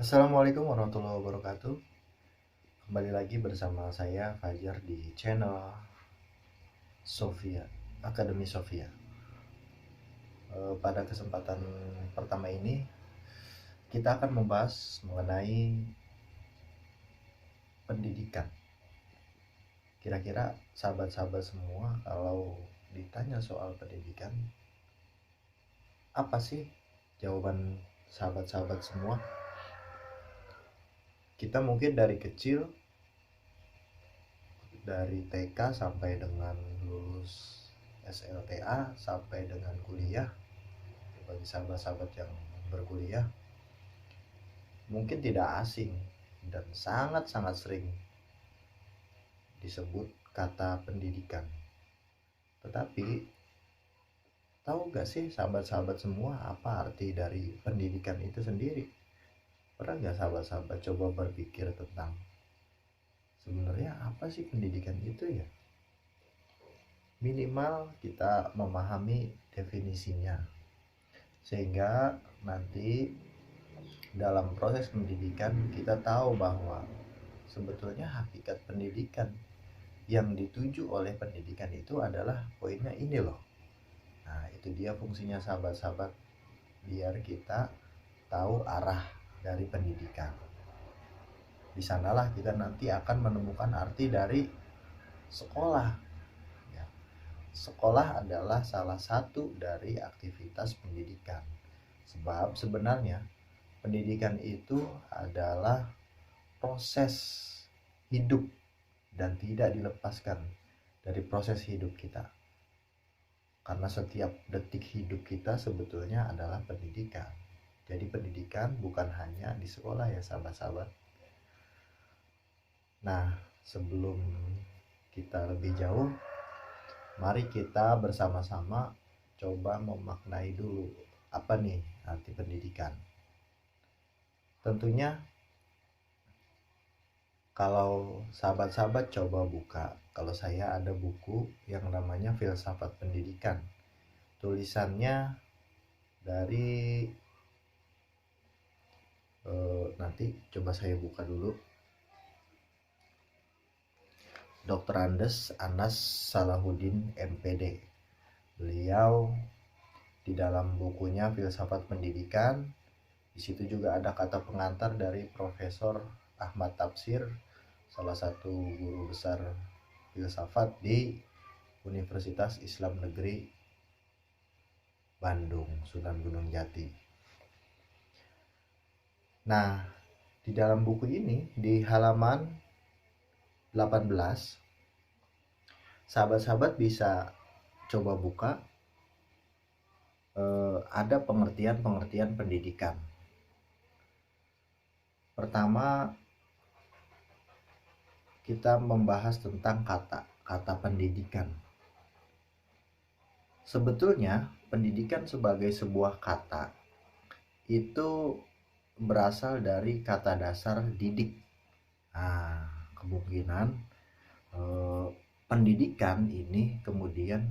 Assalamualaikum warahmatullahi wabarakatuh. Kembali lagi bersama saya Fajar di channel Sofia, Akademi Sofia. Pada kesempatan pertama ini kita akan membahas mengenai pendidikan. Kira-kira sahabat-sahabat semua kalau ditanya soal pendidikan, apa sih jawaban sahabat-sahabat semua? Kita mungkin dari kecil, dari TK sampai dengan lulus SLTA sampai dengan kuliah, bagi sahabat-sahabat yang berkuliah mungkin tidak asing dan sangat-sangat sering disebut kata pendidikan. Tetapi tahu gak sih sahabat-sahabat semua apa arti dari pendidikan itu sendiri? Pernah gak sahabat-sahabat coba berpikir tentang sebenarnya apa sih pendidikan itu ya? Minimal kita memahami definisinya, sehingga nanti dalam proses pendidikan kita tahu bahwa sebetulnya hakikat pendidikan yang dituju oleh pendidikan itu adalah poinnya ini loh. Nah, itu dia fungsinya sahabat-sahabat, biar kita tahu arah dari pendidikan. Di sanalah kita nanti akan menemukan arti dari sekolah. Ya, sekolah adalah salah satu dari aktivitas pendidikan. Sebab sebenarnya pendidikan itu adalah proses hidup dan tidak dilepaskan dari proses hidup kita. Karena setiap detik hidup kita sebetulnya adalah pendidikan. Jadi pendidikan bukan hanya di sekolah ya sahabat-sahabat. Nah, sebelum kita lebih jauh, mari kita bersama-sama coba memaknai dulu apa nih arti pendidikan. Tentunya kalau sahabat-sahabat coba buka, kalau saya ada buku yang namanya Filsafat Pendidikan. Tulisannya dari nanti coba saya buka dulu. Dr. Andes Anas Salahuddin MPD. Beliau di dalam bukunya Filsafat Pendidikan, di situ juga ada kata pengantar dari Profesor Ahmad Tafsir, salah satu guru besar filsafat di Universitas Islam Negeri Bandung, Sunan Gunung Jati. Nah, di dalam buku ini di halaman 18, sahabat-sahabat bisa coba buka, ada pengertian-pengertian pendidikan. Pertama, kita membahas tentang kata pendidikan. Sebetulnya pendidikan sebagai sebuah kata itu berasal dari kata dasar didik. Nah, kemungkinan pendidikan ini kemudian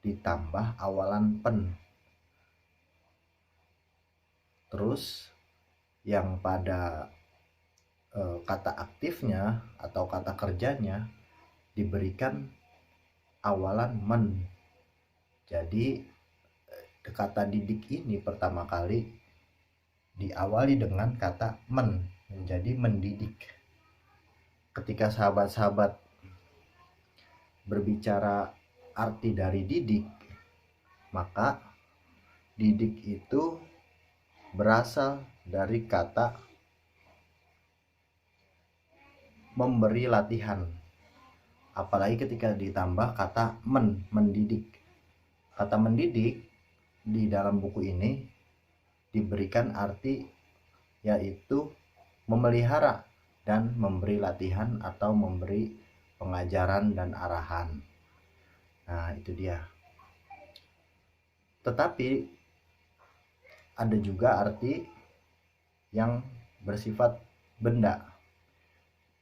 ditambah awalan pen. Terus yang pada kata aktifnya atau kata kerjanya diberikan awalan men. Jadi kata didik ini pertama kali diawali dengan kata men, menjadi mendidik. Ketika sahabat-sahabat berbicara arti dari didik, maka didik itu berasal dari kata memberi latihan. Apalagi ketika ditambah kata mendidik. Kata mendidik di dalam buku ini diberikan arti yaitu memelihara dan memberi latihan atau memberi pengajaran dan arahan. Nah, itu dia. Tetapi ada juga arti yang bersifat benda.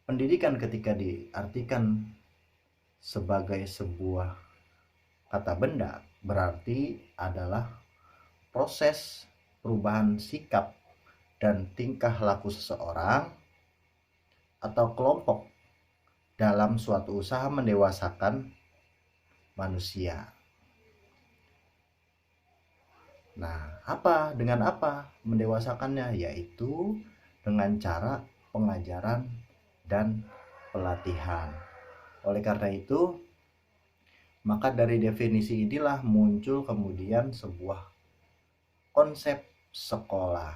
Pendidikan ketika diartikan sebagai sebuah kata benda berarti adalah proses perubahan sikap dan tingkah laku seseorang atau kelompok dalam suatu usaha mendewasakan manusia. Nah, dengan apa mendewasakannya? Yaitu dengan cara pengajaran dan pelatihan. Oleh karena itu, maka dari definisi inilah muncul kemudian sebuah konsep sekolah.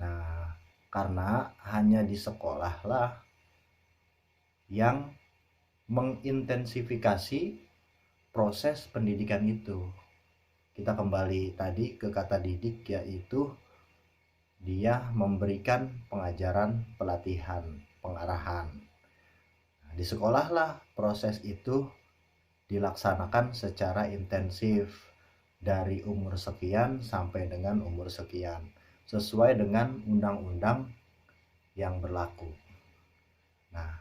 Nah, karena hanya di sekolah lah yang mengintensifikasi proses pendidikan itu. Kita kembali tadi ke kata didik, yaitu dia memberikan pengajaran, pelatihan, pengarahan. Nah, di sekolah lah proses itu dilaksanakan secara intensif dari umur sekian sampai dengan umur sekian, sesuai dengan undang-undang yang berlaku. Nah,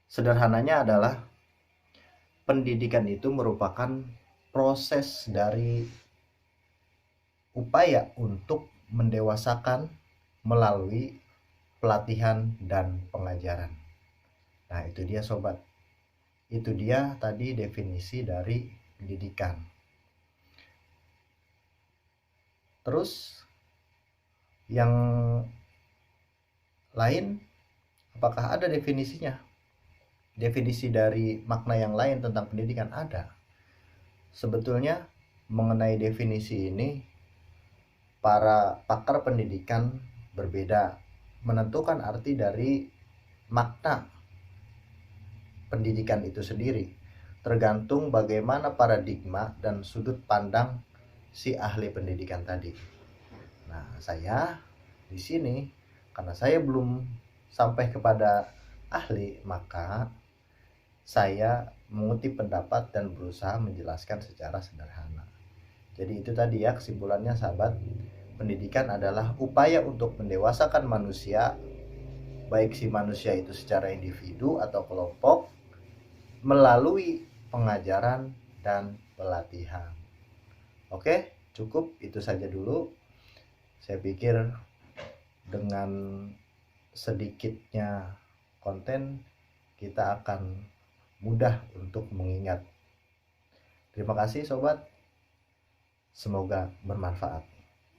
sederhananya adalah pendidikan itu merupakan proses dari upaya untuk mendewasakan melalui pelatihan dan pengajaran. Nah, itu dia sobat. Itu dia tadi definisi dari pendidikan. Terus yang lain, apakah ada definisinya? Definisi dari makna yang lain tentang pendidikan ada. Sebetulnya mengenai definisi ini, para pakar pendidikan berbeda menentukan arti dari makna pendidikan itu sendiri, tergantung bagaimana paradigma dan sudut pandang si ahli pendidikan tadi. Nah, saya di sini karena saya belum sampai kepada ahli, maka saya mengutip pendapat dan berusaha menjelaskan secara sederhana. Jadi itu tadi ya kesimpulannya sahabat, pendidikan adalah upaya untuk mendewasakan manusia, baik si manusia itu secara individu atau kelompok, melalui pengajaran dan pelatihan. Oke, cukup itu saja dulu. Saya pikir dengan sedikitnya konten kita akan mudah untuk mengingat. Terima kasih sobat, semoga bermanfaat.